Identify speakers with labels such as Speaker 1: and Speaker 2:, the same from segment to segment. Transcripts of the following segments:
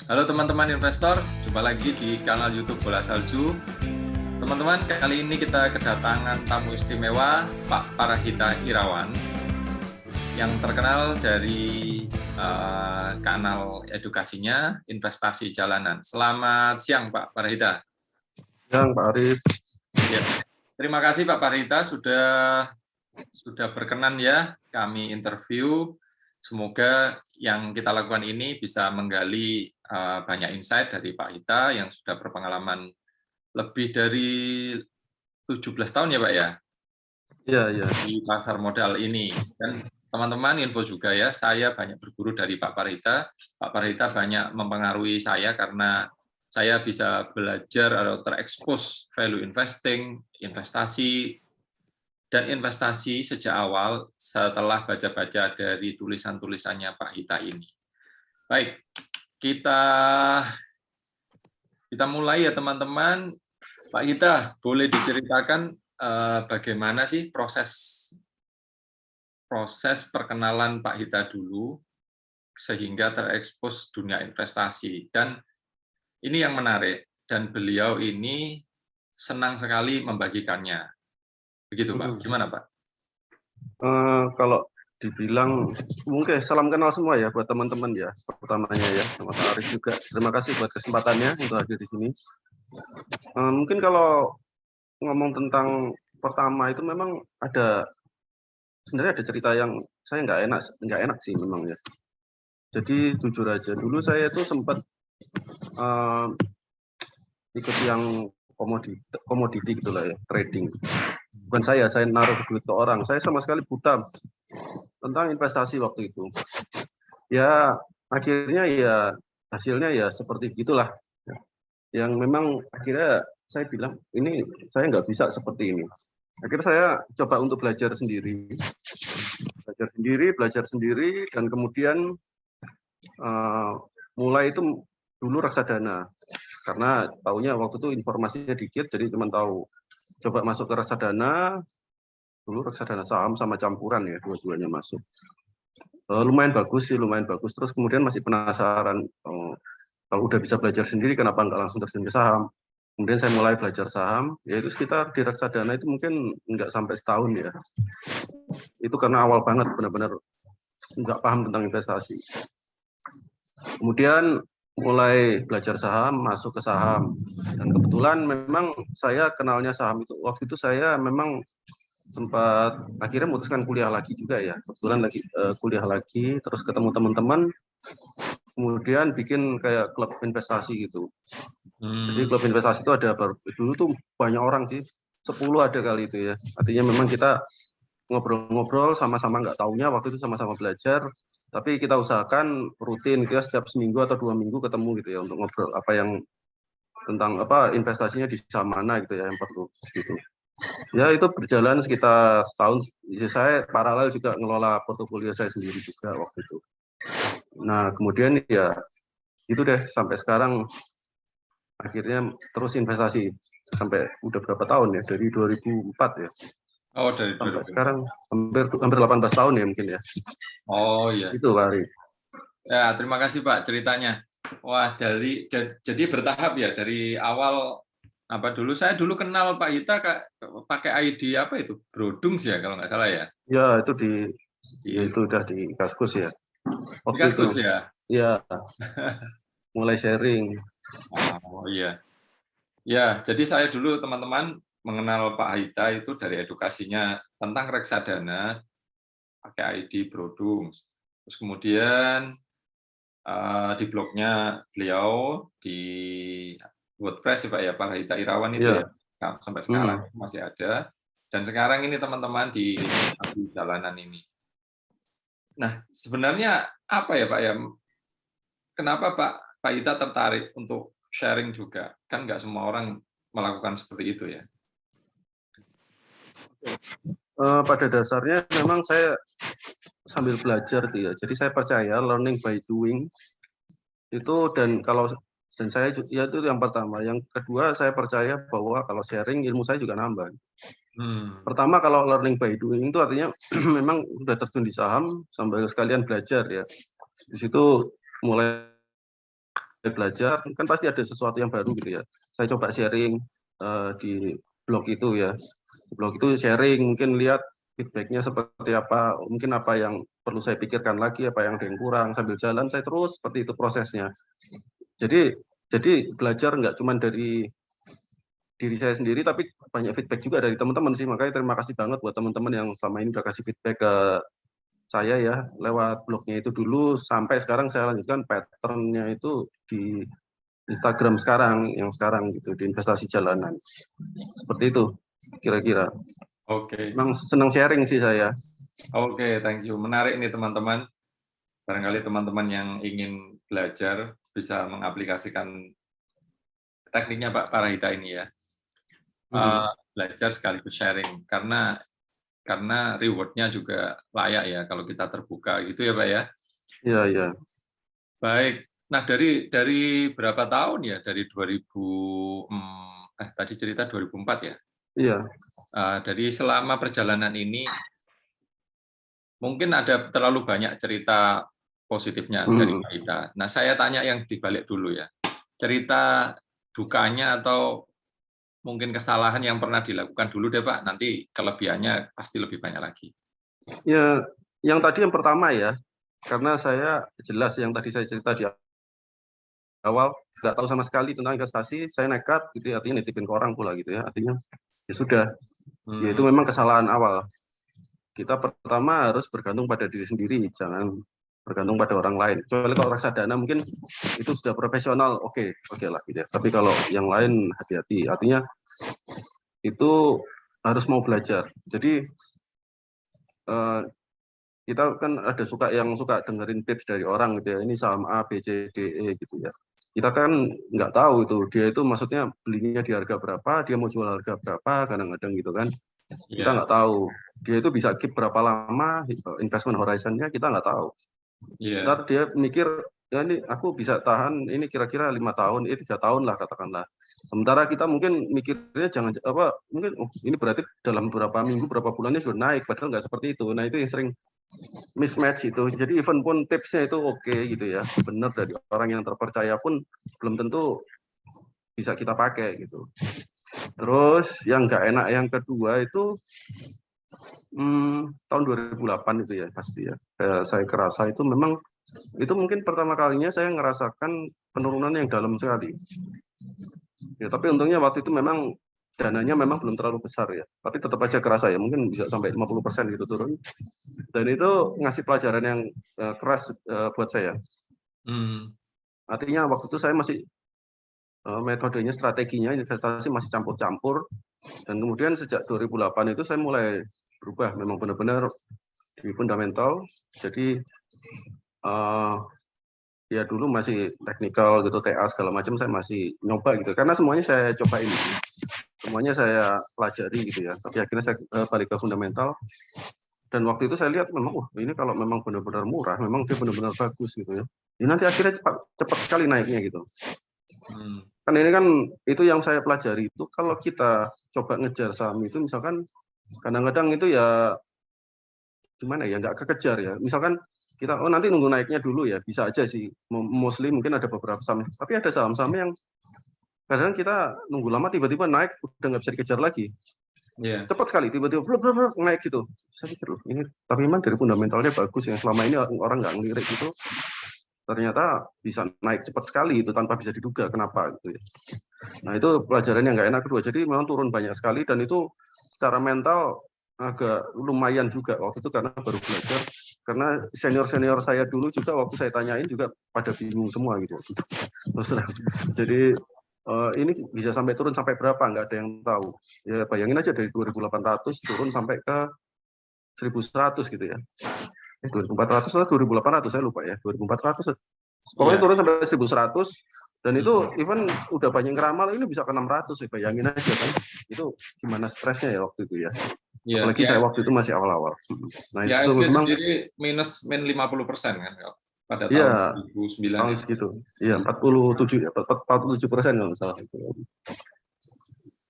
Speaker 1: Halo teman-teman investor, jumpa lagi di kanal YouTube Bola Salju. Teman-teman, kali ini kita kedatangan tamu istimewa, Pak Parahita Irawan, yang terkenal dari kanal edukasinya Investasi Jalanan. Selamat siang, Pak Parahita.
Speaker 2: Siang, Pak Arif.
Speaker 1: Ya. Terima kasih Pak Parahita sudah berkenan ya kami interview. Semoga yang kita lakukan ini bisa menggali banyak insight dari Pak Hita yang sudah berpengalaman lebih dari 17 tahun ya Pak ya?
Speaker 2: Iya, iya.
Speaker 1: Di pasar modal ini. Dan teman-teman info juga ya, saya banyak berguru dari Pak Parahita. Pak Parahita banyak mempengaruhi saya karena saya bisa belajar atau terekspos value investing, investasi, dan investasi sejak awal setelah baca-baca dari tulisan-tulisannya Pak Hita ini. Baik, kita mulai ya teman-teman. Pak Hita, boleh diceritakan bagaimana sih proses perkenalan Pak Hita dulu sehingga terekspos dunia investasi. Dan ini yang menarik, dan beliau ini senang sekali membagikannya. Begitu Pak, gimana Pak?
Speaker 2: Kalau dibilang, mungkin salam kenal semua ya buat teman-teman ya, pertamanya ya, sama Pak Arif juga. Terima kasih buat kesempatannya untuk hadir di sini. Mungkin kalau ngomong tentang pertama itu memang sebenarnya ada cerita yang saya nggak enak sih memang ya. Jadi jujur aja, dulu saya itu sempat ikut yang komoditi gitulah ya, trading. Bukan saya naruh duit ke orang. Saya sama sekali buta tentang investasi waktu itu. Ya akhirnya ya hasilnya ya seperti gitulah. Yang memang akhirnya saya bilang ini saya nggak bisa seperti ini. Akhirnya saya coba untuk belajar sendiri, dan kemudian mulai itu dulu reksadana. Karena taunya waktu itu informasinya dikit, jadi cuma tahu coba masuk ke reksadana. Dulu reksadana saham sama campuran ya, dua-duanya masuk. Lumayan bagus. Terus kemudian masih penasaran, kalau udah bisa belajar sendiri kenapa nggak langsung terjun ke saham. Kemudian saya mulai belajar saham, yaitu sekitar di reksadana itu mungkin nggak sampai setahun ya. Itu karena awal banget benar-benar nggak paham tentang investasi. Kemudian mulai belajar saham, masuk ke saham. Dan kebetulan memang saya kenalnya saham itu, waktu itu saya memang sempat akhirnya memutuskan kuliah lagi juga ya. Kebetulan lagi kuliah lagi, terus ketemu teman-teman, kemudian bikin kayak klub investasi gitu. Jadi klub investasi itu ada dulu tuh banyak orang sih, 10 ada kali itu ya. Artinya memang kita ngobrol-ngobrol sama-sama nggak taunya waktu itu sama-sama belajar, tapi kita usahakan rutin gitu ya, setiap seminggu atau 2 minggu ketemu gitu ya untuk ngobrol apa yang tentang apa investasinya di saham mana gitu ya yang perlu gitu. Ya itu berjalan sekitar setahun. Saya paralel juga ngelola portofolio saya sendiri juga waktu itu. Nah kemudian ya itu deh sampai sekarang akhirnya terus investasi sampai udah berapa tahun ya, dari 2004 ya.
Speaker 1: Oh, dari
Speaker 2: Sampai
Speaker 1: 2004.
Speaker 2: sekarang hampir 18 tahun ya mungkin ya.
Speaker 1: Oh iya.
Speaker 2: Itu Pak Ari.
Speaker 1: Ya, terima kasih Pak ceritanya. Wah, jadi bertahap ya dari awal apa dulu saya kenal Pak Hita pakai ID apa itu? Brodungs ya kalau nggak salah ya.
Speaker 2: Ya itu ya
Speaker 1: Di,
Speaker 2: itu udah di Kaskus ya.
Speaker 1: di
Speaker 2: Waktu itu
Speaker 1: Kaskus ya.
Speaker 2: ya mulai sharing.
Speaker 1: Oh iya. Ya, jadi saya dulu teman-teman mengenal Pak Hita itu dari edukasinya tentang reksadana pakai ID Brodungs. Terus kemudian di blognya beliau di WordPress ya Pak ya, Pak Hita Irawan itu ya,
Speaker 2: Ya.
Speaker 1: sampai sekarang masih ada. Dan sekarang ini teman-teman di jalanan ini. Nah, sebenarnya apa ya Pak ya, kenapa Pak Hita tertarik untuk sharing juga? Kan nggak semua orang melakukan seperti itu ya.
Speaker 2: Pada dasarnya memang saya sambil belajar tuh ya. Jadi saya percaya learning by doing itu, dan saya ya itu yang pertama. Yang kedua saya percaya bahwa kalau sharing ilmu saya juga nambah. Pertama kalau learning by doing itu artinya memang sudah terjun di saham sambil sekalian belajar ya. Di situ mulai belajar, kan pasti ada sesuatu yang baru gitu ya. Saya coba sharing di blog itu ya. Di blog itu sharing, mungkin lihat feedbacknya seperti apa, mungkin apa yang perlu saya pikirkan lagi, apa yang ada yang kurang. Sambil jalan saya terus seperti itu prosesnya. Jadi belajar nggak cuma dari diri saya sendiri, tapi banyak feedback juga dari teman-teman sih. Makanya terima kasih banget buat teman-teman yang selama ini udah kasih feedback ke saya ya, lewat blognya itu dulu, sampai sekarang saya lanjutkan patternnya itu di Instagram sekarang, yang sekarang gitu, di investasi jalanan. Seperti itu, kira-kira.
Speaker 1: Oke,
Speaker 2: Memang senang sharing sih saya.
Speaker 1: oke, thank you. Menarik nih teman-teman. Barangkali teman-teman yang ingin belajar bisa mengaplikasikan tekniknya Pak Parahita ini ya. Belajar sekaligus sharing, karena reward-nya juga layak ya kalau kita terbuka gitu ya Pak ya.
Speaker 2: Iya, iya.
Speaker 1: Baik. Nah, dari berapa tahun ya? Dari 2000 tadi cerita 2004 ya.
Speaker 2: Iya.
Speaker 1: Dari selama perjalanan ini mungkin ada terlalu banyak cerita positifnya dari Pak Ita. Nah, saya tanya yang dibalik dulu ya. Cerita dukanya atau mungkin kesalahan yang pernah dilakukan dulu deh Pak. Nanti kelebihannya pasti lebih banyak lagi.
Speaker 2: Ya, yang tadi yang pertama ya, karena saya jelas yang tadi saya cerita di awal, nggak tahu sama sekali tentang investasi, saya nekat gitu ya, artinya nitipin ke orang pula gitu ya, artinya ya sudah, ya itu memang kesalahan awal. Kita pertama harus bergantung pada diri sendiri, jangan bergantung pada orang lain. Kecuali kalau reksadana mungkin itu sudah profesional, oke lah gitu ya. Tapi kalau yang lain hati-hati, artinya itu harus mau belajar. Jadi kita kan ada yang suka dengerin tips dari orang gitu ya, ini saham A, B, C, D, E gitu ya. Kita kan nggak tahu itu, dia itu maksudnya belinya di harga berapa, dia mau jual harga berapa, kadang-kadang gitu kan. Kita nggak tahu, dia itu bisa keep berapa lama, investment horizon-nya kita nggak tahu. Ntar dia mikir, ya ini aku bisa tahan ini kira-kira 5 tahun, 3 tahun lah katakanlah. Sementara kita mungkin mikirnya jangan mungkin ini berarti dalam beberapa minggu, berapa bulannya sudah naik, padahal nggak seperti itu. Nah itu yang sering mismatch itu. Jadi even pun tipsnya itu oke gitu ya, benar dari orang yang terpercaya pun belum tentu bisa kita pakai gitu. Terus yang nggak enak yang kedua itu tahun 2008 itu ya pasti ya. Saya kerasa itu memang itu mungkin pertama kalinya saya ngerasakan penurunan yang dalam sekali. Ya, tapi untungnya waktu itu memang dananya memang belum terlalu besar ya, tapi tetap aja kerasa ya, mungkin bisa sampai 50% gitu turun. Dan itu ngasih pelajaran yang keras buat saya. Artinya waktu itu saya masih metodenya, strateginya investasi masih campur-campur, dan kemudian sejak 2008 itu saya mulai berubah, memang benar-benar di fundamental. Jadi ya dulu masih teknikal gitu, TA segala macam saya masih nyoba gitu, karena semuanya saya coba ini, semuanya saya pelajari gitu ya. Tapi akhirnya saya balik ke fundamental, dan waktu itu saya lihat memang ini kalau memang benar-benar murah, memang dia benar-benar bagus gitu ya. Ini nanti akhirnya cepat sekali naiknya gitu. Kan ini kan itu yang saya pelajari itu, kalau kita coba ngejar saham itu misalkan kadang-kadang itu ya gimana ya, nggak kekejar ya. Misalkan kita nanti nunggu naiknya dulu ya, bisa aja sih, mostly mungkin ada beberapa saham, tapi ada saham-saham yang kadang kita nunggu lama tiba-tiba naik, udah nggak bisa dikejar lagi. Cepat sekali tiba-tiba naik gitu. Saya pikir loh ini, tapi memang dari fundamentalnya bagus, yang selama ini orang nggak ngelirik gitu, ternyata bisa naik cepat sekali itu tanpa bisa diduga kenapa gitu ya. Nah itu pelajaran yang nggak enak kedua. Jadi memang turun banyak sekali, dan itu secara mental agak lumayan juga waktu itu karena baru belajar. Karena senior saya dulu juga waktu saya tanyain juga pada bingung semua gitu. Terus jadi ini bisa sampai turun sampai berapa nggak ada yang tahu. Ya bayangin aja dari 2.800 turun sampai ke 1.100 gitu ya. 2.400 atau 2.800 saya lupa ya. 2.400. Pokoknya turun sampai 1.100, dan itu even udah banyak ngeramal ini bisa ke 600 ya, bayangin aja kan. Itu gimana stresnya ya waktu itu ya. Apalagi saya waktu itu masih awal-awal. Nah,
Speaker 1: ya,
Speaker 2: itu memang
Speaker 1: sendiri min 50% kan pada tahun 2009
Speaker 2: tahun segitu. Iya, 47% kalau salah itu.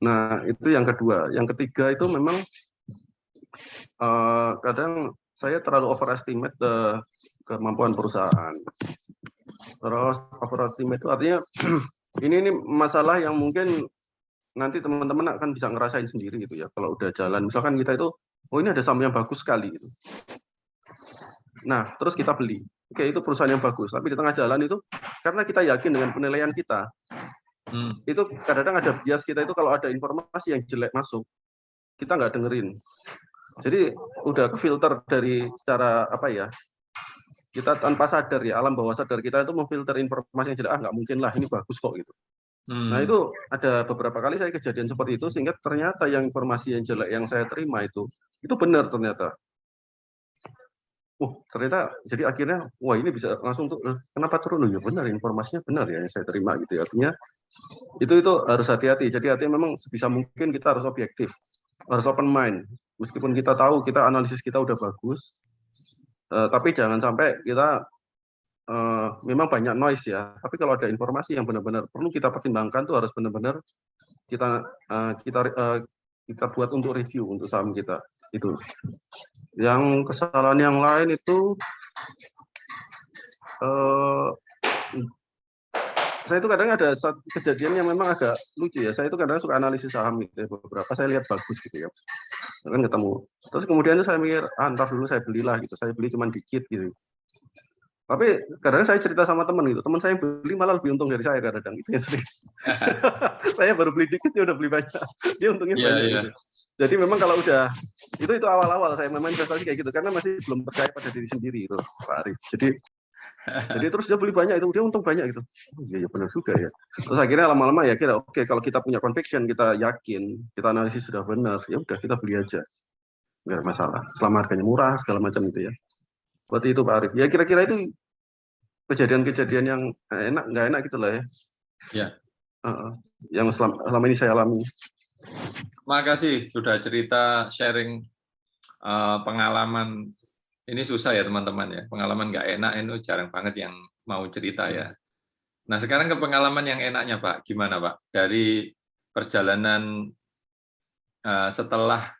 Speaker 2: Nah, itu yang kedua. Yang ketiga itu memang kadang saya terlalu overestimate kemampuan perusahaan. Terus overestimate itu artinya ini masalah yang mungkin nanti teman-teman akan bisa ngerasain sendiri gitu ya. Kalau udah jalan, misalkan kita itu, oh ini ada saham yang bagus sekali gitu. Nah, terus kita beli. Oke, itu perusahaan yang bagus. Tapi di tengah jalan itu, karena kita yakin dengan penilaian kita, itu kadang-kadang ada bias kita itu kalau ada informasi yang jelek masuk, kita nggak dengerin. Jadi udah filter dari secara apa ya? Kita tanpa sadar ya, alam bawah sadar kita itu memfilter informasi yang jelek. Nggak mungkin lah, ini bagus kok gitu. Nah itu ada beberapa kali saya kejadian seperti itu, sehingga ternyata yang informasi yang jelek yang saya terima itu benar ternyata. Ternyata jadi akhirnya wah ini bisa langsung tuh kenapa turun ya benar informasinya benar ya yang saya terima gitu ya. Artinya itu harus hati-hati. Jadi artinya memang sebisa mungkin kita harus objektif, harus open mind. Meskipun kita tahu kita analisis kita udah bagus, tapi jangan sampai kita memang banyak noise ya. Tapi kalau ada informasi yang benar-benar perlu kita pertimbangkan tuh harus benar-benar kita buat untuk review untuk saham kita itu. Yang kesalahan yang lain itu saya itu kadang ada kejadian yang memang agak lucu ya. Saya itu kadang suka analisis saham gitu ya, beberapa saya lihat bagus gitu ya. Kan ketemu. Terus kemudian itu saya mikir, ntar dulu saya belilah gitu. Saya beli cuma dikit gitu. Tapi kadang saya cerita sama teman gitu. Teman saya beli malah lebih untung dari saya kadang itu yang sering. Saya baru beli dikit dia udah beli banyak. Dia untungnya banyak gitu. Jadi memang kalau udah itu awal-awal saya memang investasi kayak gitu karena masih belum percaya pada diri sendiri itu Pak Arif. Jadi terus dia beli banyak itu dia untung banyak gitu. Oh iya ya benar juga ya. Terus akhirnya lama-lama ya kira oke kalau kita punya conviction, kita yakin, kita analisis sudah benar, ya udah kita beli aja. Enggak masalah. Selama harganya murah segala macam itu ya. Seperti itu Pak Arif. Ya kira-kira itu kejadian-kejadian yang nggak enak gitu lah ya.
Speaker 1: Ya.
Speaker 2: Yang selama ini saya alami.
Speaker 1: Makasih sudah cerita sharing pengalaman. Ini susah ya teman-teman ya, pengalaman nggak enak itu jarang banget yang mau cerita ya. Nah sekarang ke pengalaman yang enaknya Pak, gimana Pak? Dari perjalanan setelah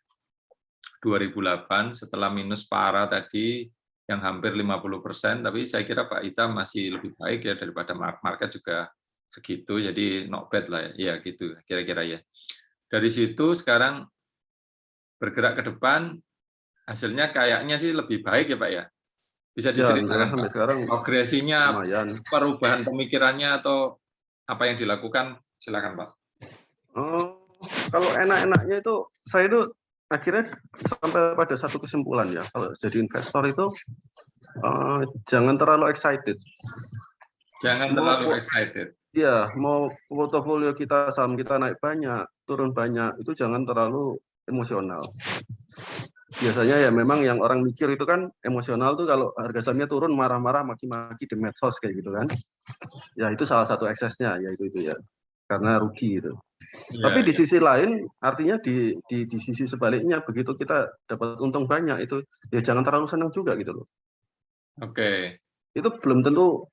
Speaker 1: 2008, setelah minus parah tadi, yang hampir 50%, tapi saya kira Pak Ita masih lebih baik ya daripada market juga segitu, jadi not bad lah ya gitu kira-kira ya. Dari situ sekarang bergerak ke depan, hasilnya kayaknya sih lebih baik ya Pak ya. Bisa diceritakan Pak,
Speaker 2: sekarang
Speaker 1: progresinya,
Speaker 2: lumayan.
Speaker 1: Perubahan pemikirannya atau apa yang dilakukan, silakan Pak.
Speaker 2: Kalau enak-enaknya itu, saya itu akhirnya sampai pada satu kesimpulan ya, kalau jadi investor itu jangan terlalu excited.
Speaker 1: Jangan terlalu excited.
Speaker 2: Iya, mau portofolio kita, saham kita naik banyak, turun banyak, itu jangan terlalu emosional. Biasanya ya memang yang orang mikir itu kan emosional tuh kalau harga sahamnya turun marah-marah maki-maki di medsos kayak gitu kan. Ya itu salah satu eksesnya ya itu ya. Karena rugi itu. Ya, tapi di sisi lain artinya di sisi sebaliknya begitu kita dapat untung banyak itu ya jangan terlalu senang juga gitu loh. Oke. Itu belum tentu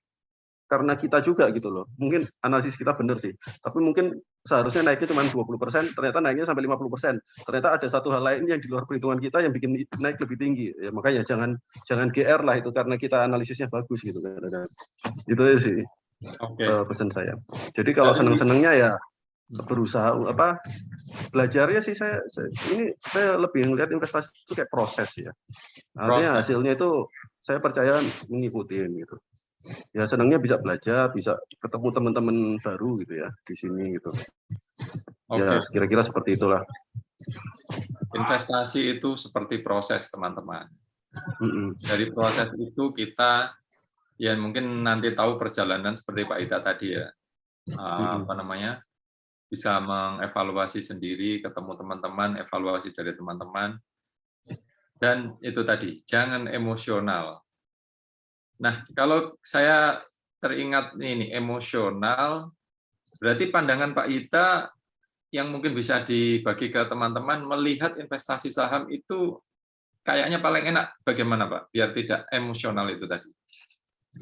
Speaker 2: karena kita juga gitu loh. Mungkin analisis kita benar sih. Tapi mungkin seharusnya naiknya cuma 20%, ternyata naiknya sampai 50%. Ternyata ada satu hal lain yang di luar perhitungan kita yang bikin naik lebih tinggi. Ya, makanya jangan GR lah itu karena kita analisisnya bagus gitu kan. Itu aja sih. Pesan saya. Jadi kalau seneng-senengnya ya berusaha belajarnya sih saya lebih melihat investasi itu kayak proses ya. Artinya hasilnya itu saya percaya mengikuti gitu. Ya senangnya bisa belajar, bisa ketemu teman-teman baru gitu ya di sini gitu. Ya kira-kira seperti itulah.
Speaker 1: Investasi itu seperti proses teman-teman. Dari proses itu kita ya mungkin nanti tahu perjalanan seperti Pak Ita tadi ya. Bisa mengevaluasi sendiri, ketemu teman-teman, evaluasi dari teman-teman. Dan itu tadi, jangan emosional. Nah, kalau saya teringat ini emosional, berarti pandangan Pak Ita yang mungkin bisa dibagi ke teman-teman melihat investasi saham itu kayaknya paling enak bagaimana Pak? Biar tidak emosional itu tadi.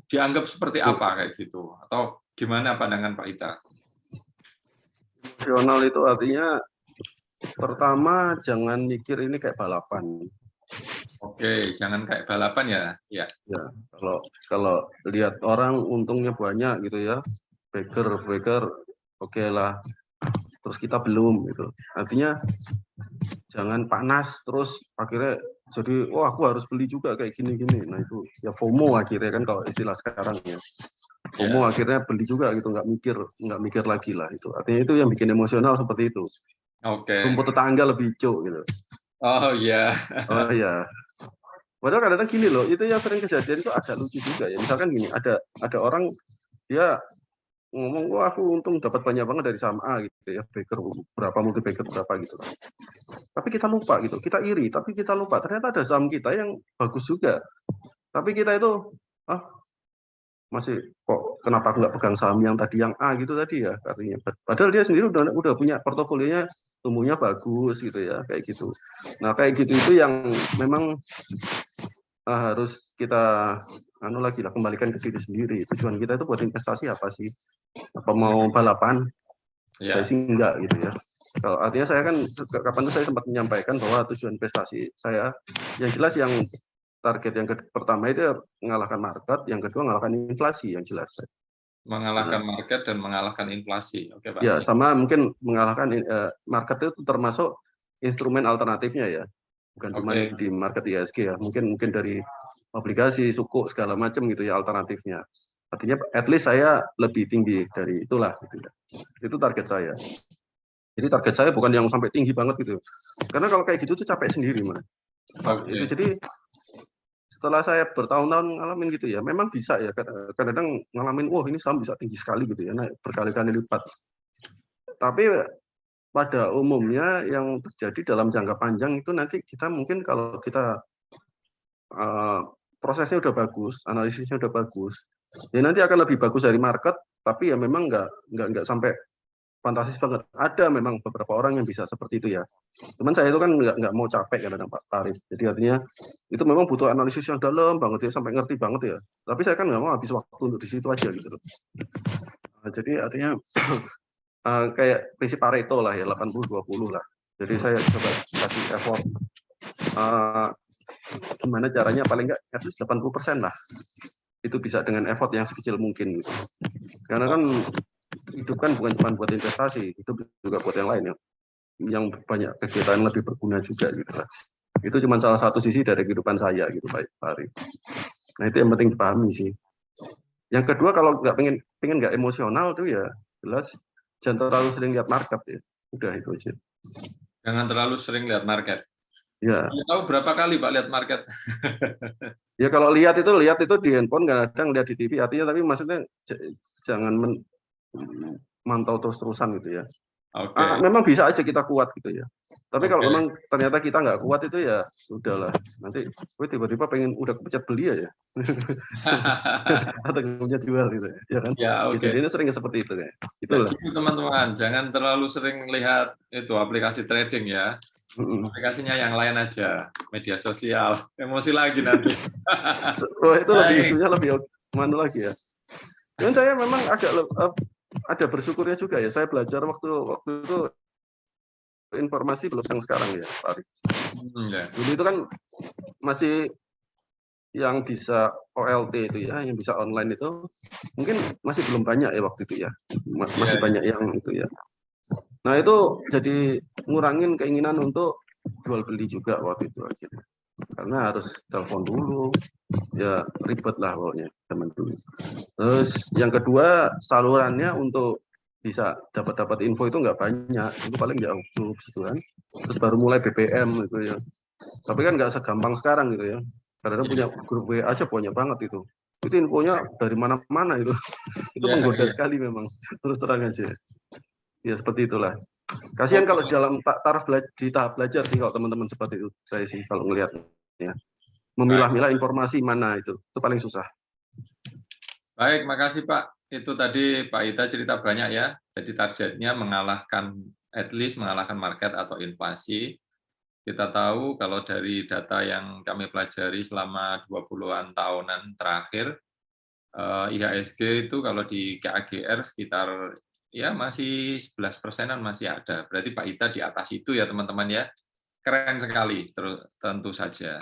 Speaker 1: Dianggap seperti apa kayak gitu? Atau gimana pandangan Pak Ita?
Speaker 2: Emosional itu artinya pertama jangan mikir ini kayak balapan.
Speaker 1: Oke, jangan kayak balapan ya. Ya.
Speaker 2: Ya, kalau lihat orang untungnya banyak gitu ya, baker, oke lah. Terus kita belum gitu. Artinya jangan panas terus akhirnya jadi aku harus beli juga kayak gini-gini. Nah itu ya FOMO akhirnya kan kalau istilah sekarang ya. FOMO
Speaker 1: Ya.
Speaker 2: akhirnya beli juga gitu, nggak mikir lagi lah itu. Artinya itu yang bikin emosional seperti itu.
Speaker 1: Oke.
Speaker 2: Rumput tetangga lebih hijau gitu.
Speaker 1: Oh iya.
Speaker 2: Oh iya. Padahal kadang-kadang gini loh, itu yang sering kejadian itu agak lucu juga ya. Misalkan gini, ada orang dia ngomong, wah aku untung dapat banyak banget dari saham A gitu ya, baker berapa, multi baker berapa gitu. Tapi kita lupa gitu, kita iri, tapi kita lupa ternyata ada saham kita yang bagus juga. Tapi kita itu ah masih kok kenapa nggak pegang saham yang tadi yang A gitu tadi ya artinya. Padahal dia sendiri udah punya portofolionya tumbuhnya bagus gitu ya kayak gitu. Nah kayak gitu itu yang memang harus kita lagi lah kembalikan ke diri sendiri. Tujuan kita itu buat investasi apa sih? Apa mau balapan?
Speaker 1: Ya.
Speaker 2: Saya sih enggak gitu ya. Kalau artinya saya kan kapan itu saya sempat menyampaikan bahwa tujuan investasi saya yang jelas yang target yang pertama itu mengalahkan market, yang kedua mengalahkan inflasi yang jelas.
Speaker 1: Mengalahkan
Speaker 2: Nah,
Speaker 1: market dan mengalahkan inflasi. Oke, Pak.
Speaker 2: ya sama mungkin mengalahkan market itu termasuk instrumen alternatifnya ya, bukan cuma
Speaker 1: Oke.
Speaker 2: di market ISG ya, mungkin dari obligasi, suku segala macam gitu ya alternatifnya. Artinya at least saya lebih tinggi dari itulah gitu ya. Itu target saya. Jadi target saya bukan yang sampai tinggi banget gitu. Karena kalau kayak gitu tuh capek sendiri, Mas. Itu
Speaker 1: Oke.
Speaker 2: jadi setelah saya bertahun-tahun ngalamin gitu ya, memang bisa ya kadang-kadang ngalamin, wah ini saham bisa tinggi sekali gitu ya, naik berkali-kali lipat. Tapi pada umumnya yang terjadi dalam jangka panjang itu nanti kita mungkin kalau kita prosesnya udah bagus, analisisnya udah bagus, ya nanti akan lebih bagus dari market, tapi ya memang nggak sampai fantastis banget. Ada memang beberapa orang yang bisa seperti itu ya. Cuman saya itu kan nggak mau capek kadang Pak Tarif. Jadi artinya itu memang butuh analisis yang dalam banget ya, sampai ngerti banget ya. Tapi saya kan nggak mau habis waktu untuk di situ aja gitu loh. Nah, jadi artinya kayak prinsip Pareto lah ya, 80-20 lah. Jadi saya coba kasih effort. Gimana caranya paling nggak at least 80% lah. Itu bisa dengan effort yang sekecil mungkin gitu. Karena kan hidup kan bukan cuma buat investasi, hidup juga buat yang lain ya. Yang banyak kegiatan lebih berguna juga gitu lah. Itu cuma salah satu sisi dari kehidupan saya gitu Pak Ari. Nah itu yang penting dipahami sih. Yang kedua kalau nggak pengen nggak emosional tuh ya jelas jangan terlalu sering lihat market ya. Udah itu aja.
Speaker 1: Jangan terlalu sering lihat market.
Speaker 2: Ya.
Speaker 1: Tahu berapa kali Pak lihat market?
Speaker 2: Ya kalau lihat itu di handphone kadang lihat di TV artinya tapi maksudnya jangan mantau terus-terusan gitu ya.
Speaker 1: Oke.
Speaker 2: Memang bisa aja kita kuat gitu ya. Tapi kalau
Speaker 1: Oke.
Speaker 2: memang ternyata kita nggak kuat itu ya sudahlah. Nanti gue tiba-tiba pengen udah kepencet beli aja. Atau kepencet jual gitu ya kan.
Speaker 1: Ya, oke.
Speaker 2: Jadi ini sering seperti itu kayak.
Speaker 1: Ya
Speaker 2: Itulah.
Speaker 1: gitu teman-teman, jangan terlalu sering lihat itu aplikasi trading ya. Aplikasinya yang lain aja, media sosial. Emosi lagi nanti.
Speaker 2: Oh, itu lebih
Speaker 1: Baik.
Speaker 2: isunya lebih mana lagi ya. Dan saya memang agak ada bersyukurnya juga ya. Saya belajar waktu itu informasi belum yang sekarang ya, Pak Ari.
Speaker 1: Ya.
Speaker 2: Dulu itu kan masih yang bisa OLT itu ya, yang bisa online itu mungkin masih belum banyak ya waktu itu ya. Masih banyak yang itu ya. Nah itu jadi ngurangin keinginan untuk jual beli juga waktu itu akhirnya. Karena harus telepon dulu, ya ribet lah pokoknya zaman dulu. Terus yang kedua salurannya untuk bisa dapat info itu nggak banyak, itu paling ya grup gitu kan. Terus baru mulai BBM gitu ya. Tapi kan nggak segampang sekarang gitu ya. Kadang-kadang punya grup WA aja banyak banget itu. Itu infonya dari mana-mana itu. Itu menggoda sekali memang. Terus terang aja. Ya seperti itulah. Kasihan kalau dalam taraf di tahap belajar sih kalau teman-teman seperti itu. Saya sih kalau ngelihatnya. Memilah-milah informasi mana itu paling susah.
Speaker 1: Baik, makasih Pak. Itu tadi Pak Ita cerita banyak ya. Jadi targetnya mengalahkan, at least mengalahkan market atau inflasi. Kita tahu kalau dari data yang kami pelajari selama 20-an tahunan terakhir, IHSG itu kalau di KAGR sekitar ya masih 11%-an masih ada. Berarti Pak Ita di atas itu ya teman-teman ya. keren sekali, tentu saja.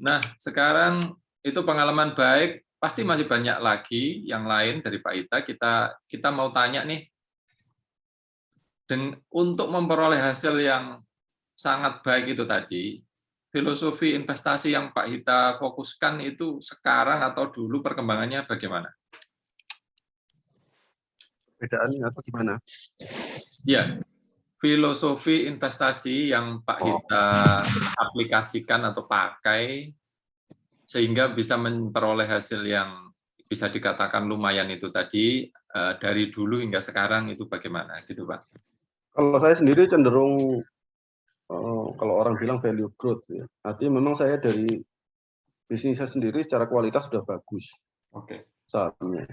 Speaker 1: Nah, sekarang itu pengalaman baik, pasti masih banyak lagi yang lain dari Pak Ita. Kita mau tanya nih, untuk memperoleh hasil yang sangat baik itu tadi, filosofi investasi yang Pak Ita fokuskan itu sekarang atau dulu perkembangannya bagaimana?
Speaker 2: Bedaannya atau gimana?
Speaker 1: Ya, filosofi investasi yang Pak Hita aplikasikan atau pakai sehingga bisa memperoleh hasil yang bisa dikatakan lumayan itu tadi, dari dulu hingga sekarang itu bagaimana gitu Pak?
Speaker 2: Kalau saya sendiri cenderung kalau orang bilang value growth ya. Artinya memang saya dari bisnis saya sendiri secara kualitas sudah bagus.
Speaker 1: Oke.
Speaker 2: Sahamnya.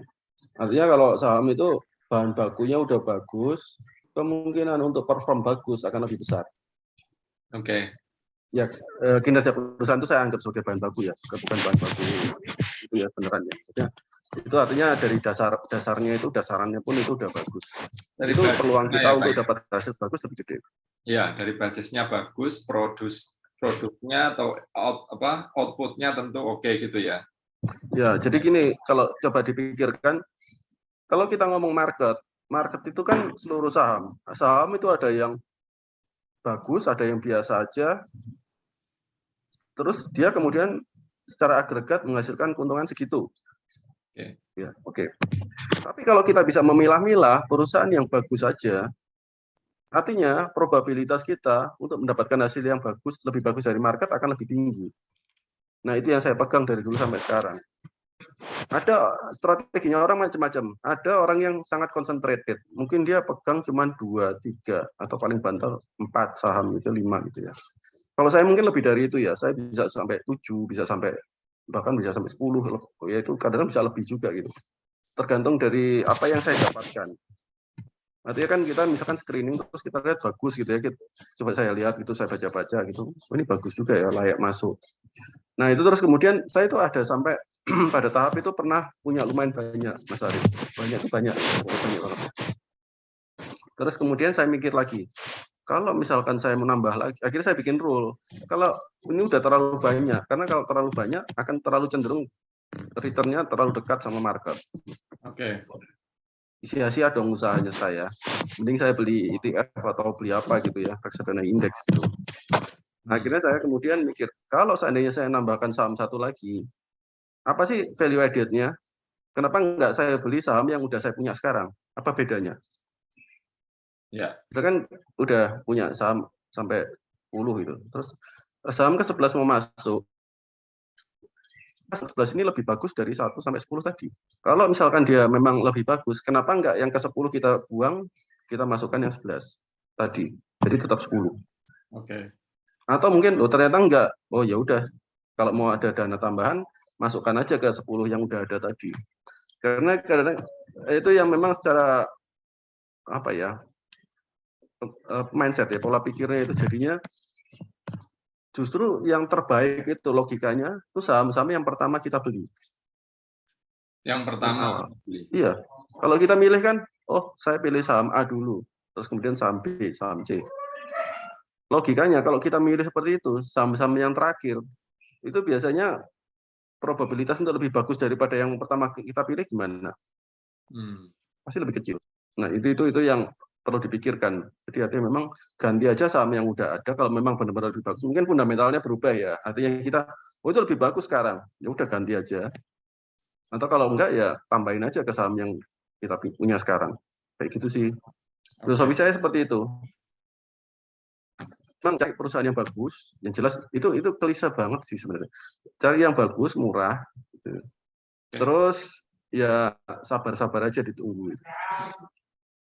Speaker 2: Artinya kalau saham itu bahan bakunya udah bagus, kemungkinan untuk perform bagus akan lebih besar.
Speaker 1: Oke.
Speaker 2: Ya, kinerja perusahaan itu saya anggap sebagai bahan baku ya, bukan bahan baku itu ya beneran ya. Maksudnya, itu artinya dari dasarnya itu dasarannya pun itu udah bagus. Dari itu peluang kita untuk dapat hasil bagus lebih gede.
Speaker 1: Ya, dari basisnya bagus, produknya atau outputnya tentu oke gitu ya.
Speaker 2: Ya, jadi gini, kalau coba dipikirkan, kalau kita ngomong market itu kan seluruh saham. Saham itu ada yang bagus, ada yang biasa aja. Terus dia kemudian secara agregat menghasilkan keuntungan segitu.
Speaker 1: Oke.
Speaker 2: Ya, oke. Tapi kalau kita bisa memilah-milah perusahaan yang bagus saja, artinya probabilitas kita untuk mendapatkan hasil yang bagus, lebih bagus dari market akan lebih tinggi. Nah, itu yang saya pegang dari dulu sampai sekarang. Ada strateginya orang macam-macam. Ada orang yang sangat concentrated. Mungkin dia pegang cuma 2, 3, atau paling banter 4 saham, itu 5 gitu ya. Kalau saya mungkin lebih dari itu ya. Saya bisa sampai 7, bisa sampai bahkan bisa sampai 10. Ya itu kadang bisa lebih juga gitu. Tergantung dari apa yang saya dapatkan. Artinya kan kita misalkan screening terus kita lihat bagus gitu ya. Coba saya lihat gitu, saya baca-baca gitu. Oh, ini bagus juga ya, layak masuk. Nah, itu terus kemudian saya itu ada sampai pada tahap itu pernah punya lumayan banyak, Mas Arif. Banyak itu banyak banget. Terus kemudian saya mikir lagi, kalau misalkan saya menambah lagi, akhirnya saya bikin rule. Kalau ini udah terlalu banyak, karena kalau terlalu banyak akan terlalu cenderung return-nya terlalu dekat sama market.
Speaker 1: Oke.
Speaker 2: Sia-sia dong usahanya saya. Mending saya beli ETF atau beli apa gitu ya, reksadana indeks gitu. Akhirnya saya kemudian mikir, kalau seandainya saya nambahkan saham satu lagi, apa sih value added-nya? Kenapa enggak saya beli saham yang udah saya punya sekarang? Apa bedanya?
Speaker 1: Ya.
Speaker 2: Kita kan udah punya saham sampai 10 gitu. Terus saham ke-11 mau masuk, 11 ini lebih bagus dari 1 sampai 10 tadi. Kalau misalkan dia memang lebih bagus, kenapa enggak yang ke-10 kita buang, kita masukkan yang 11 tadi. Jadi tetap 10.
Speaker 1: Oke.
Speaker 2: Atau mungkin ternyata enggak. Oh ya udah, kalau mau ada dana tambahan, masukkan aja ke 10 yang udah ada tadi. Karena kadang itu yang memang secara apa ya? Mindset ya, pola pikirnya itu jadinya justru yang terbaik itu logikanya itu saham-saham yang pertama kita beli.
Speaker 1: Yang pertama beli.
Speaker 2: Iya. Kalau kita milih kan, oh saya pilih saham A dulu, terus kemudian saham B, saham C. Logikanya kalau kita milih seperti itu, saham-saham yang terakhir itu biasanya probabilitas untuk lebih bagus daripada yang pertama kita pilih gimana? Pasti lebih kecil. Nah, itu yang perlu dipikirkan. Jadi artinya memang ganti aja saham yang udah ada kalau memang benar-benar lebih bagus. Mungkin fundamentalnya berubah ya. Artinya kita, oh itu lebih bagus sekarang. Ya udah ganti aja. Atau kalau enggak ya tambahin aja ke saham yang kita punya sekarang. Kayak gitu sih. Filosofi saya seperti itu. Memang cari perusahaan yang bagus, yang jelas itu klise banget sih sebenarnya. Cari yang bagus, murah, gitu. Terus ya sabar-sabar aja ditunggu.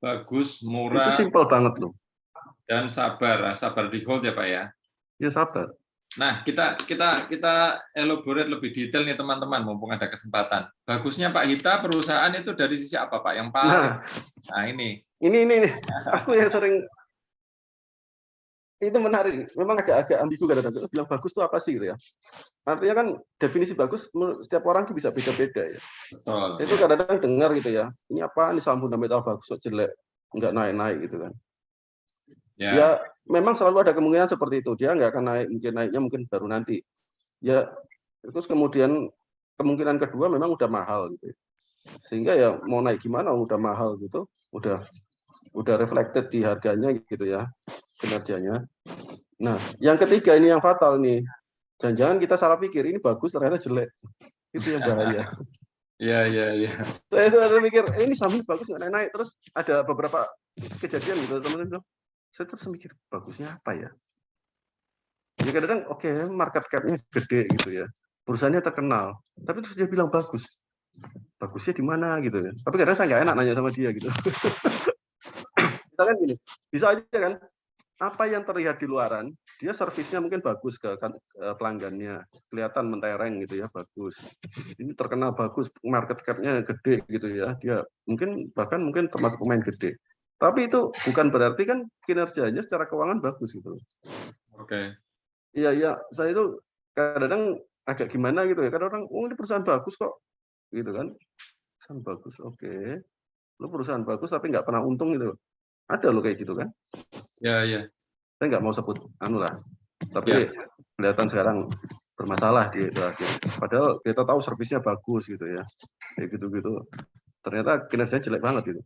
Speaker 1: Bagus, murah.
Speaker 2: Itu simpel banget loh.
Speaker 1: Dan sabar di hold ya Pak ya.
Speaker 2: Ya sabar.
Speaker 1: Nah kita elaborate lebih detail nih teman-teman, mumpung ada kesempatan. Bagusnya Pak Hita perusahaan itu dari sisi apa Pak? Yang paling. Nah ini.
Speaker 2: Ini aku yang sering itu menarik. Memang agak ambigu kadang-kadang. Bilang bagus itu apa sih gitu ya? Artinya kan definisi bagus setiap orang bisa beda-beda ya.
Speaker 1: Betul,
Speaker 2: itu kadang-kadang dengar gitu ya. Ini apa? Ini saham fundamental bagus kok jelek, nggak naik-naik gitu kan. Ya memang selalu ada kemungkinan seperti itu. Dia nggak akan naik, naiknya mungkin baru nanti. Ya, terus kemudian kemungkinan kedua memang udah mahal gitu. Sehingga ya mau naik gimana udah mahal gitu, udah reflected di harganya gitu ya, kinerjanya. Nah, yang ketiga ini yang fatal nih. Jangan-jangan kita salah pikir ini bagus ternyata jelek. Itu yang bahaya.
Speaker 1: Iya.
Speaker 2: Saya mikir ini sahamnya bagus nggak naik-naik, terus ada beberapa kejadian gitu teman-teman bilang, saya terus mikir bagusnya apa ya? Ya kadang-kadang oke, market cap-nya gede gitu ya, perusahaannya terkenal, tapi terus dia bilang bagus, bagusnya di mana gitu ya? Tapi kadang saya nggak enak nanya sama dia gitu. Kita kan gini, bisa aja kan apa yang terlihat di luaran, dia servisnya mungkin bagus ke pelanggannya, kelihatan mentereng gitu ya, bagus. Ini terkenal bagus, market cap-nya gede gitu ya, dia bahkan mungkin termasuk pemain gede. Tapi itu bukan berarti kan kinerjanya secara keuangan bagus gitu.
Speaker 1: Oke.
Speaker 2: Iya, saya itu kadang-kadang agak gimana gitu ya, kadang-kadang, oh ini perusahaan bagus kok, gitu kan. Perusahaan bagus, oke. Lu perusahaan bagus tapi nggak pernah untung gitu. Ada loh kayak gitu kan.
Speaker 1: Iya.
Speaker 2: Saya nggak mau sebut tapi kelihatan sekarang bermasalah di itu akhir. Padahal kita tahu servisnya bagus gitu ya, kayak gitu-gitu. Ternyata kinerjanya jelek banget gitu.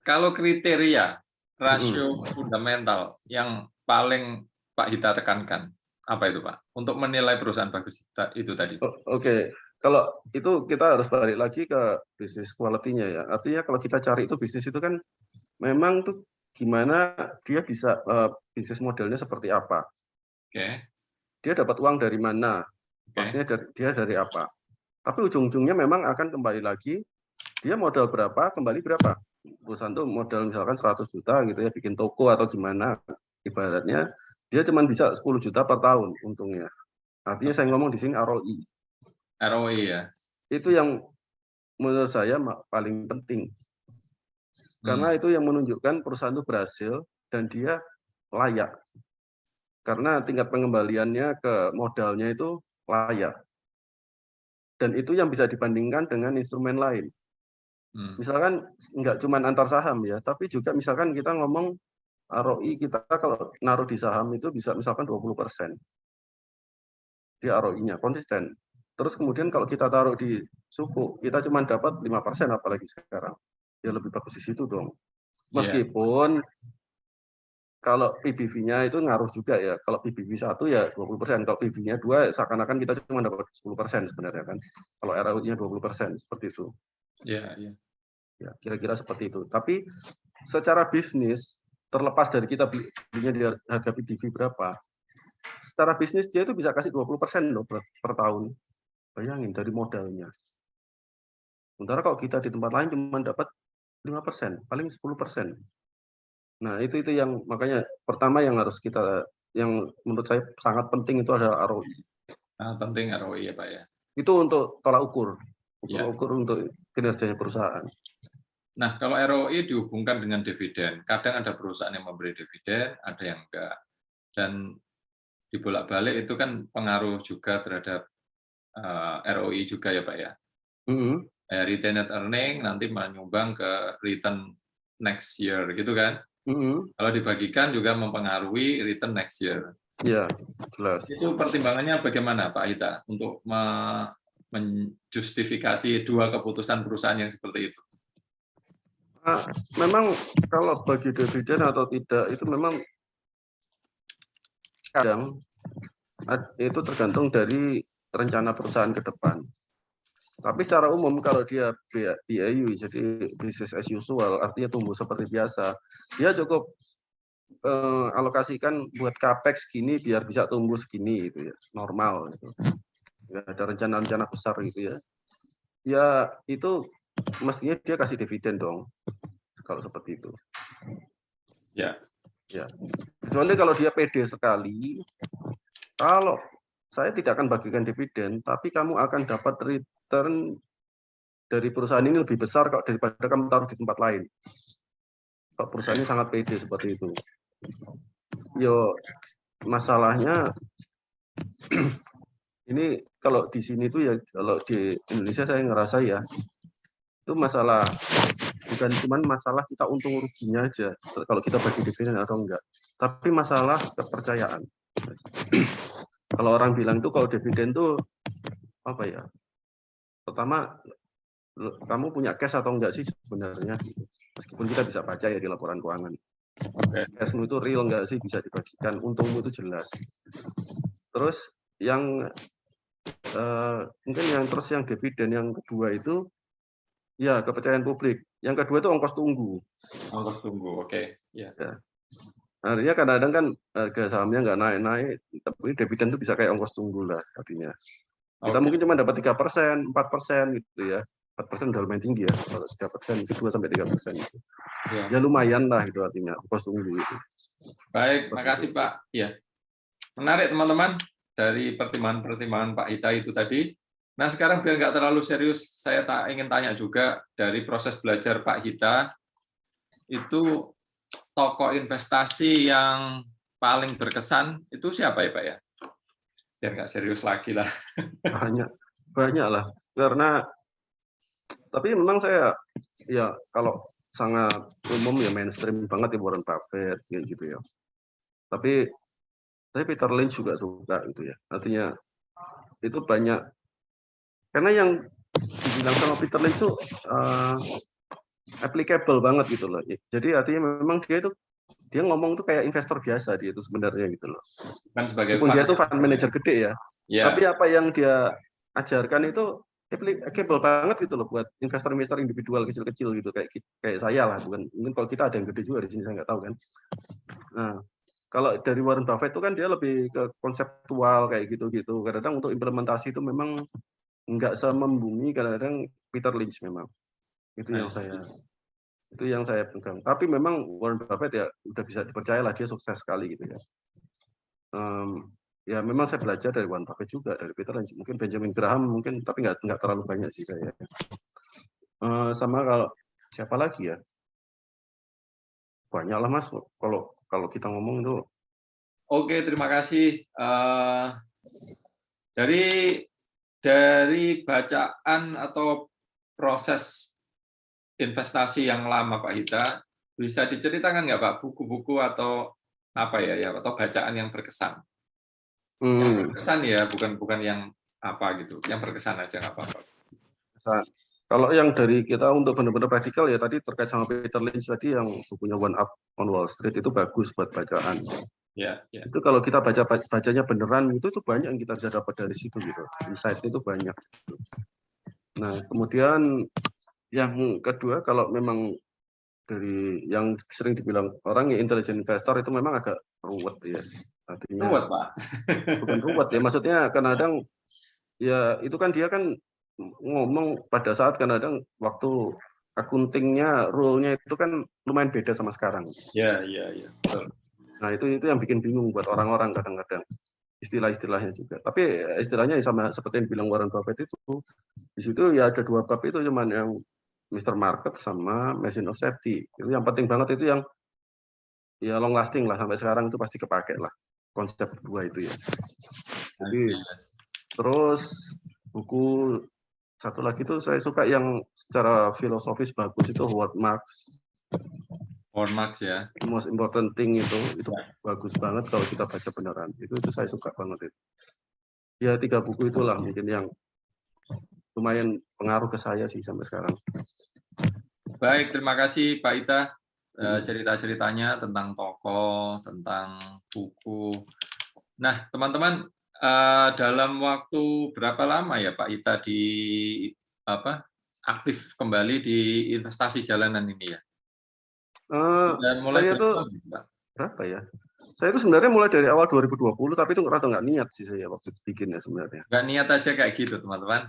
Speaker 1: Kalau kriteria rasio fundamental yang paling Pak Hita tekankan, apa itu Pak? Untuk menilai perusahaan bagus itu tadi.
Speaker 2: Oke. Kalau itu kita harus balik lagi ke bisnis quality-nya ya. Artinya kalau kita cari itu bisnis itu kan memang tuh gimana dia bisa bisnis modelnya seperti apa.
Speaker 1: Oke.
Speaker 2: Dia dapat uang dari mana? Maksudnya dia dari apa? Tapi ujung-ujungnya memang akan kembali lagi dia modal berapa, kembali berapa. Perusahaan tuh modal misalkan 100 juta gitu ya, bikin toko atau gimana. Ibaratnya dia cuma bisa 10 juta per tahun untungnya. Artinya saya ngomong di sini ROI.
Speaker 1: ROI ya.
Speaker 2: Itu yang menurut saya paling penting. Karena itu yang menunjukkan perusahaan itu berhasil dan dia layak. Karena tingkat pengembaliannya ke modalnya itu layak. Dan itu yang bisa dibandingkan dengan instrumen lain. Misalkan nggak cuma antar saham ya, tapi juga misalkan kita ngomong ROI kita kalau naruh di saham itu bisa misalkan 20%. Di ROI-nya konsisten. Terus kemudian kalau kita taruh di suku, kita cuma dapat 5% apalagi sekarang. Ya lebih bagus di situ dong. Meskipun kalau PBV-nya itu ngaruh juga ya. Kalau PBV 1 ya 20%, kalau PBV-nya 2 seakan-akan kita cuma dapat 10% sebenarnya kan. Kalau ROI-nya 20% seperti itu.
Speaker 1: Iya.
Speaker 2: Ya, kira-kira seperti itu. Tapi secara bisnis, terlepas dari kita belinya di harga PBV berapa, secara bisnis dia itu bisa kasih 20% loh per tahun. Bayangin dari modalnya. Sementara kalau kita di tempat lain cuma dapat 5%, paling 10%. Nah, itu yang makanya pertama yang harus kita, yang menurut saya sangat penting itu adalah ROI.
Speaker 1: Sangat penting ROI ya Pak ya.
Speaker 2: Itu untuk tolak ukur untuk kinerjanya perusahaan.
Speaker 1: Nah, kalau ROI dihubungkan dengan dividen, kadang ada perusahaan yang memberi dividen, ada yang enggak. Dan dibolak-balik itu kan pengaruh juga terhadap ROI juga ya Pak ya. Retained earning nanti menyumbang ke return next year gitu kan. Kalau dibagikan juga mempengaruhi return next year.
Speaker 2: Iya, jelas.
Speaker 1: Itu pertimbangannya bagaimana Pak Hita untuk menjustifikasi dua keputusan perusahaan yang seperti itu?
Speaker 2: Memang kalau bagi dividen atau tidak itu memang kadang itu tergantung dari rencana perusahaan ke depan. Tapi secara umum kalau dia BAU, jadi business as usual, artinya tumbuh seperti biasa, dia cukup alokasikan buat capex gini biar bisa tumbuh segini gitu ya, normal gitu. Ya, ada rencana-rencana besar gitu ya. Ya itu mestinya dia kasih dividen dong. Kalau seperti itu. Ya. Kecuali kalau dia pede sekali, kalau saya tidak akan bagikan dividen, tapi kamu akan dapat return dari perusahaan ini lebih besar kalau daripada kamu taruh di tempat lain. Kalau perusahaannya sangat pede seperti itu. Yo, masalahnya ini kalau di sini tuh ya, kalau di Indonesia saya ngerasa ya, itu masalah bukan cuma masalah kita untung ruginya aja kalau kita bagi dividen atau enggak, tapi masalah kepercayaan. Kalau orang bilang tuh kalau dividen tuh apa ya? Pertama, kamu punya cash atau enggak sih sebenarnya? Meskipun kita bisa baca ya di laporan keuangan. Cashmu itu real enggak sih, bisa dibagikan, untungmu itu jelas. Terus yang mungkin yang dividen yang kedua itu ya kepercayaan publik. Yang kedua itu ongkos tunggu.
Speaker 1: Ongkos tunggu, oke. Ya.
Speaker 2: Artinya kadang-kadang kan harga sahamnya nggak naik-naik, tapi dividen itu bisa kayak ongkos tunggu lah artinya. Kita mungkin cuma dapat 3%, 4% gitu ya. 4% udah lumayan tinggi ya. Kalau 3%, itu 2-3%. Gitu. Ya lumayan lah itu artinya ongkos tunggu itu.
Speaker 1: Baik, makasih Pak. Ya. Menarik teman-teman dari pertimbangan-pertimbangan Pak Hita itu tadi. Nah sekarang biar nggak terlalu serius, saya ingin tanya juga dari proses belajar Pak Hita, itu tokoh investasi yang paling berkesan itu siapa ya Pak ya? Biar nggak serius lagi lah.
Speaker 2: Banyak lah. Karena tapi memang saya ya kalau sangat umum ya mainstream banget ya Warren Buffett gitu ya. Tapi saya Peter Lynch juga suka gitu ya. Artinya itu banyak karena yang dibilang sama Peter Lynch itu applicable banget gitu loh. Jadi artinya memang dia ngomong tuh kayak investor biasa dia itu sebenarnya gitu loh.
Speaker 1: Kan sebagai
Speaker 2: dia tuh fund manager gede ya.
Speaker 1: Yeah.
Speaker 2: Tapi apa yang dia ajarkan itu applicable banget gitu loh buat investor-investor individual kecil-kecil gitu kayak saya lah, bukan mungkin kalau kita ada yang gede juga di sini saya nggak tahu kan. Nah, kalau dari Warren Buffett itu kan dia lebih ke konseptual kayak gitu-gitu. Kadang-kadang untuk implementasi itu memang nggak semembumi kadang-kadang Peter Lynch memang. Itu yang saya pegang. Tapi memang Warren Buffett ya udah bisa dipercaya lah, dia sukses sekali gitu ya. Ya memang saya belajar dari Warren Buffett juga, dari Peter Lynch, mungkin Benjamin Graham mungkin, tapi nggak terlalu banyak sih saya. Sama kalau siapa lagi ya? Banyak lah Mas. Kalau kita ngomong itu.
Speaker 1: Oke, terima kasih. Dari bacaan atau proses investasi yang lama Pak Hita, bisa diceritakan nggak Pak buku-buku atau apa ya atau bacaan yang berkesan? Yang berkesan ya, bukan yang apa gitu, yang berkesan aja nggak apa-apa.
Speaker 2: Kalau yang dari kita untuk benar-benar praktikal ya tadi terkait sama Peter Lynch tadi yang bukunya One Up on Wall Street itu bagus buat bacaan.
Speaker 1: Ya.
Speaker 2: Itu kalau kita bacanya beneran itu banyak yang kita bisa dapat dari situ gitu. Insight-nya itu banyak. Nah, kemudian yang kedua kalau memang dari yang sering dibilang orang ya intelligent investor itu memang agak ruwet ya. Artinya
Speaker 1: ruwet, Pak.
Speaker 2: Bukan ruwet ya, maksudnya kadang-kadang ya itu kan dia kan ngomong pada saat kadang-kadang waktu akuntingnya, rule-nya itu kan lumayan beda sama sekarang.
Speaker 1: Iya, betul.
Speaker 2: Nah, itu yang bikin bingung buat orang-orang kadang-kadang. Istilah-istilahnya juga. Tapi istilahnya sama seperti yang bilang Warren Buffett itu, di situ ya ada 2 bab itu cuman yang Mr. Market sama Machine of Safety. Itu yang penting banget itu yang ya long lasting lah sampai sekarang itu pasti kepake lah konsep 2 itu ya. Jadi terus buku satu lagi tuh saya suka yang secara filosofis bagus itu Howard Marks.
Speaker 1: Howard Marks ya.
Speaker 2: Most important thing itu bagus banget kalau kita baca beneran. Itu saya suka banget itu. Ya 3 buku itulah mungkin yang lumayan pengaruh ke saya sih sampai sekarang.
Speaker 1: Baik, terima kasih Pak Ita cerita-ceritanya tentang tokoh, tentang buku. Nah, teman-teman, dalam waktu berapa lama ya Pak Ita aktif kembali di investasi jalanan ini ya?
Speaker 2: Mulai saya itu berapa ya? Saya itu sebenarnya mulai dari awal 2020, tapi itu nggak niat sih saya waktu itu bikinnya sebenarnya.
Speaker 1: Nggak niat aja kayak gitu, teman-teman.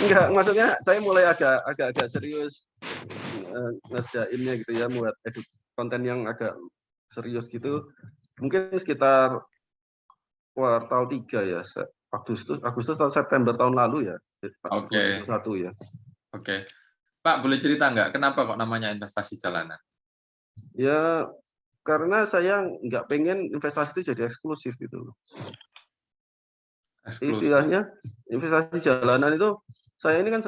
Speaker 2: Enggak, maksudnya saya mulai agak serius ngerjainnya gitu ya, buat konten yang agak serius gitu. Mungkin sekitar kuartal 3 ya, Agustus atau September tahun lalu ya.
Speaker 1: Oke.
Speaker 2: 2021 ya.
Speaker 1: Oke. Pak, boleh cerita nggak kenapa kok namanya investasi jalanan?
Speaker 2: Ya, karena saya nggak pengen investasi itu jadi eksklusif gitu loh. Istilahnya investasi jalanan itu, saya ini kan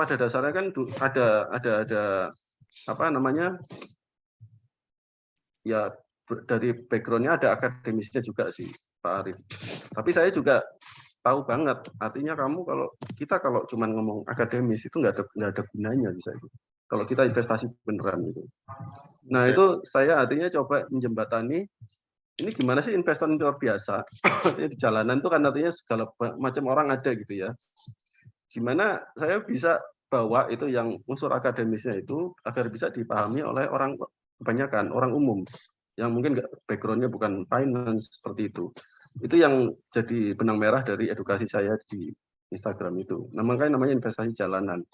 Speaker 2: pada dasarnya kan ada apa namanya, ya dari background-nya ada akademisnya juga sih Pak Arif. Tapi saya juga tahu banget, artinya kita kalau cuma ngomong akademis itu nggak ada gunanya bisa itu. Kalau kita investasi beneran gitu. Nah itu saya artinya coba menjembatani, ini gimana sih investor luar biasa di jalanan itu kan artinya segala macam orang ada gitu ya. Gimana saya bisa bawa itu yang unsur akademisnya itu agar bisa dipahami oleh orang kebanyakan orang umum yang mungkin background-nya bukan finance seperti itu. Itu yang jadi benang merah dari edukasi saya di Instagram itu. Nah, makanya namanya investasi jalanan.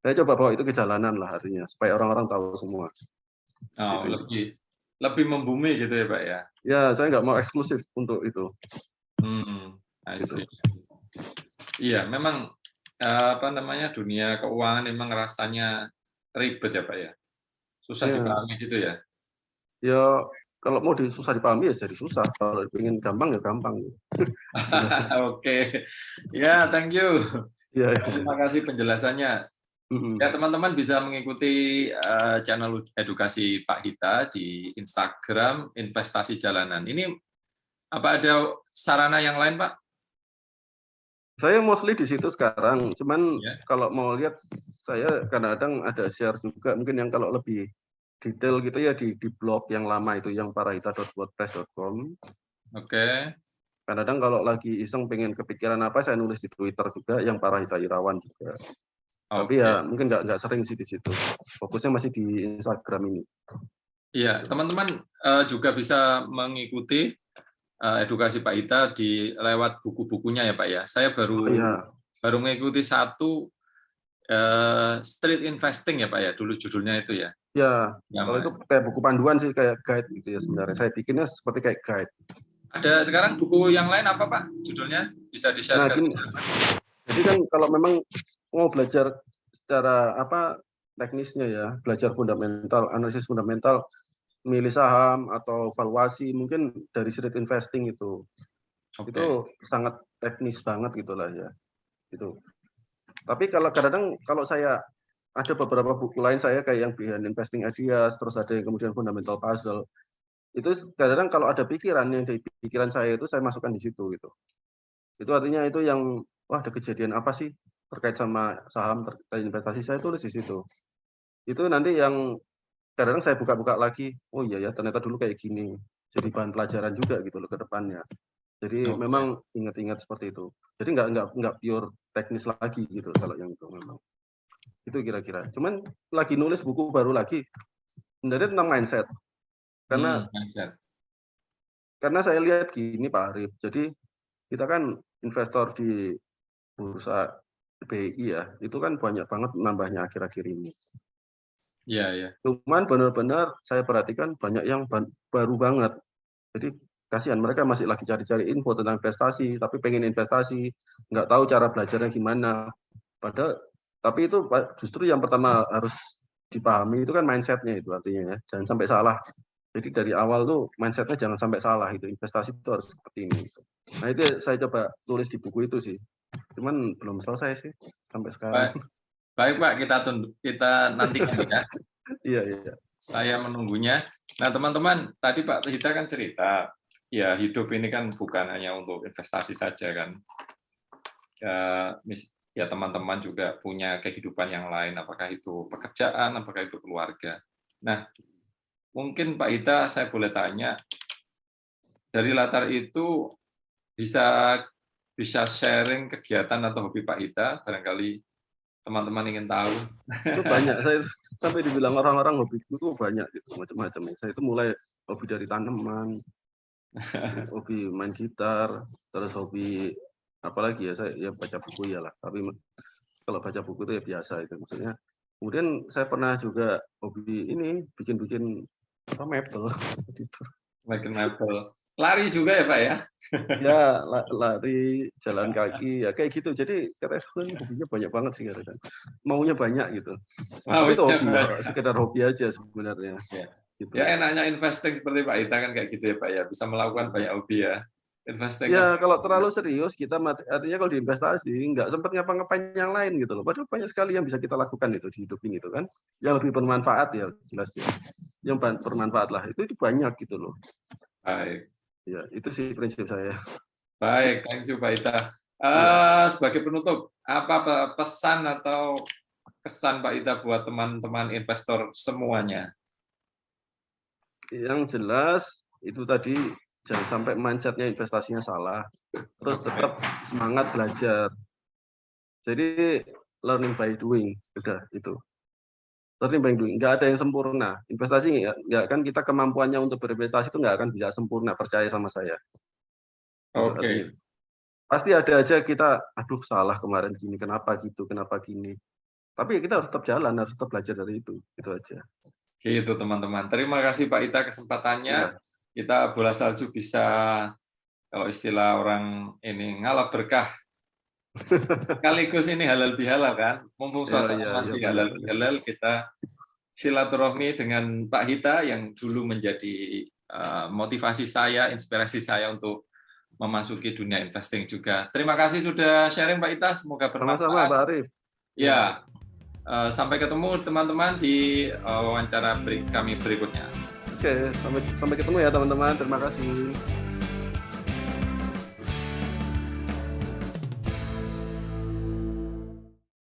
Speaker 2: Saya coba bawa itu ke jalanan lah artinya, supaya orang-orang tahu semua.
Speaker 1: Oh,
Speaker 2: gitu.
Speaker 1: lebih membumi gitu ya Pak ya?
Speaker 2: Ya, saya nggak mau eksklusif untuk itu.
Speaker 1: I see. Iya, memang apa namanya dunia keuangan memang rasanya ribet ya Pak ya? Susah dipahami gitu ya?
Speaker 2: Ya, kalau mau susah dipahami ya jadi susah. Kalau ingin gampang ya gampang.
Speaker 1: Oke, ya thank you.
Speaker 2: Ya,
Speaker 1: Terima kasih penjelasannya. Ya teman-teman bisa mengikuti channel edukasi Pak Hita di Instagram Investasi Jalanan. Ini apa ada sarana yang lain Pak?
Speaker 2: Saya mostly di situ sekarang. Cuman
Speaker 1: Ya.
Speaker 2: kalau mau lihat saya kadang-kadang ada share juga. Mungkin yang kalau lebih detail gitu ya di blog yang lama itu yang parahita.wordpress.com.
Speaker 1: Oke.
Speaker 2: Kadang-kadang kalau lagi iseng pengen kepikiran apa saya nulis di Twitter juga yang Parahita Irawan juga. Tapi ya mungkin nggak sering sih di situ. Fokusnya masih di Instagram ini.
Speaker 1: Iya, teman-teman juga bisa mengikuti edukasi Pak Hita di lewat buku-bukunya ya Pak ya. Saya baru mengikuti satu street investing ya Pak ya, dulu judulnya itu ya.
Speaker 2: Ya, kalau itu kayak buku panduan sih, kayak guide gitu ya sebenarnya. Saya bikinnya seperti kayak guide.
Speaker 1: Ada sekarang buku yang lain apa Pak judulnya? Bisa di-share?
Speaker 2: Nah, jadi kan kalau memang mau belajar secara teknisnya ya, belajar fundamental, analisis fundamental, milih saham atau valuasi, mungkin dari street investing itu sangat teknis banget gitulah ya. Gitu. Tapi kalau kadang-kadang kalau saya ada beberapa buku lain saya kayak yang Behind Investing Ideas, terus ada yang kemudian Fundamental Puzzle. Itu kadang-kadang kalau ada pikiran yang di pikiran saya itu saya masukkan di situ gitu. Itu artinya itu yang wah ada kejadian apa sih terkait sama saham, terkait investasi, saya tulis di situ. Itu nanti yang kadang-kadang saya buka-buka lagi, oh iya ya ternyata dulu kayak gini. Jadi bahan pelajaran juga gitu loh ke depannya. Jadi memang ingat-ingat seperti itu. Jadi nggak pure teknis lagi gitu kalau yang itu memang. Itu kira-kira. Cuman lagi nulis buku baru lagi sebenarnya tentang mindset. Karena saya lihat gini Pak Arif. Jadi kita kan investor di bursa BI ya, itu kan banyak banget nambahnya akhir-akhir ini.
Speaker 1: Iya, iya.
Speaker 2: Cuman benar-benar saya perhatikan banyak yang baru banget. Jadi kasihan mereka masih lagi cari-cari info tentang investasi, tapi pengen investasi, nggak tahu cara belajarnya gimana. Padahal tapi itu justru yang pertama harus dipahami itu kan mindsetnya itu artinya ya, jangan sampai salah. Jadi dari awal tuh mindsetnya jangan sampai salah itu, investasi itu harus seperti ini. Nah itu saya coba tulis di buku itu sih, cuman belum selesai sih sampai sekarang.
Speaker 1: Baik Pak, kita nantikan ya.
Speaker 2: Iya.
Speaker 1: Saya menunggunya. Nah teman-teman, tadi Pak Hita kan cerita, ya hidup ini kan bukan hanya untuk investasi saja kan. Ya teman-teman juga punya kehidupan yang lain, apakah itu pekerjaan, apakah itu keluarga. Nah, mungkin Pak Hita saya boleh tanya, dari latar itu bisa sharing kegiatan atau hobi Pak Hita, barangkali teman-teman ingin tahu.
Speaker 2: Itu banyak, saya sampai dibilang orang-orang hobi itu banyak gitu, macam-macam. Saya itu mulai hobi dari tanaman, hobi main gitar, terus hobi apalagi ya, saya ya baca buku ya lah. Tapi kalau baca buku itu ya biasa itu maksudnya. Kemudian saya pernah juga hobi ini bikin mebel gitu.
Speaker 1: Bikin mebel. Lari juga ya Pak ya?
Speaker 2: Ya lari, jalan kaki ya kayak gitu. Jadi katanya hobinya banyak banget sih katanya. Maunya banyak gitu. Tapi itu hobi, sekedar hobi aja sebenarnya.
Speaker 1: Ya.
Speaker 2: Gitu.
Speaker 1: Ya enaknya investing seperti Pak Hita kan kayak gitu ya Pak ya, bisa melakukan banyak hobi ya. investing.
Speaker 2: Ya kalau terlalu serius kita artinya kalau di investasi nggak sempat ngapa-ngapain yang lain gitu loh. Padahal banyak sekali yang bisa kita lakukan itu di hidup ini gitu kan. Yang lebih bermanfaat ya jelas ya. Yang bermanfaat lah itu banyak gitu loh.
Speaker 1: Baik.
Speaker 2: Ya itu sih prinsip saya.
Speaker 1: Baik, thank you Pak Ita. Sebagai penutup, apa pesan atau kesan Pak Ita buat teman-teman investor semuanya?
Speaker 2: Yang jelas itu tadi jangan sampai mindsetnya investasinya salah. Terus tetap semangat belajar. Jadi learning by doing, udah itu. Learning by doing, nggak ada yang sempurna. Investasi nggak kan kita kemampuannya untuk berinvestasi itu nggak akan bisa sempurna. Percaya sama saya.
Speaker 1: Oke.
Speaker 2: Pasti ada aja kita, aduh salah kemarin gini, kenapa gitu, kenapa gini. Tapi kita harus tetap jalan, harus tetap belajar dari itu aja.
Speaker 1: Gitu teman-teman. Terima kasih Pak Ita kesempatannya. Ya. Kita bola salju bisa, kalau istilah orang ini, ngalap berkah. Sekaligus ini halal bihalal kan. Mumpung suasana masih halal bihalal, kita silaturahmi dengan Pak Ita yang dulu menjadi motivasi saya, inspirasi saya untuk memasuki dunia investing juga. Terima kasih sudah sharing Pak Ita, semoga bermanfaat.
Speaker 2: Sama-sama Pak Arif.
Speaker 1: Ya, sampai ketemu teman-teman di wawancara kami berikutnya.
Speaker 2: Oke, sampai ketemu ya teman-teman. Terima kasih.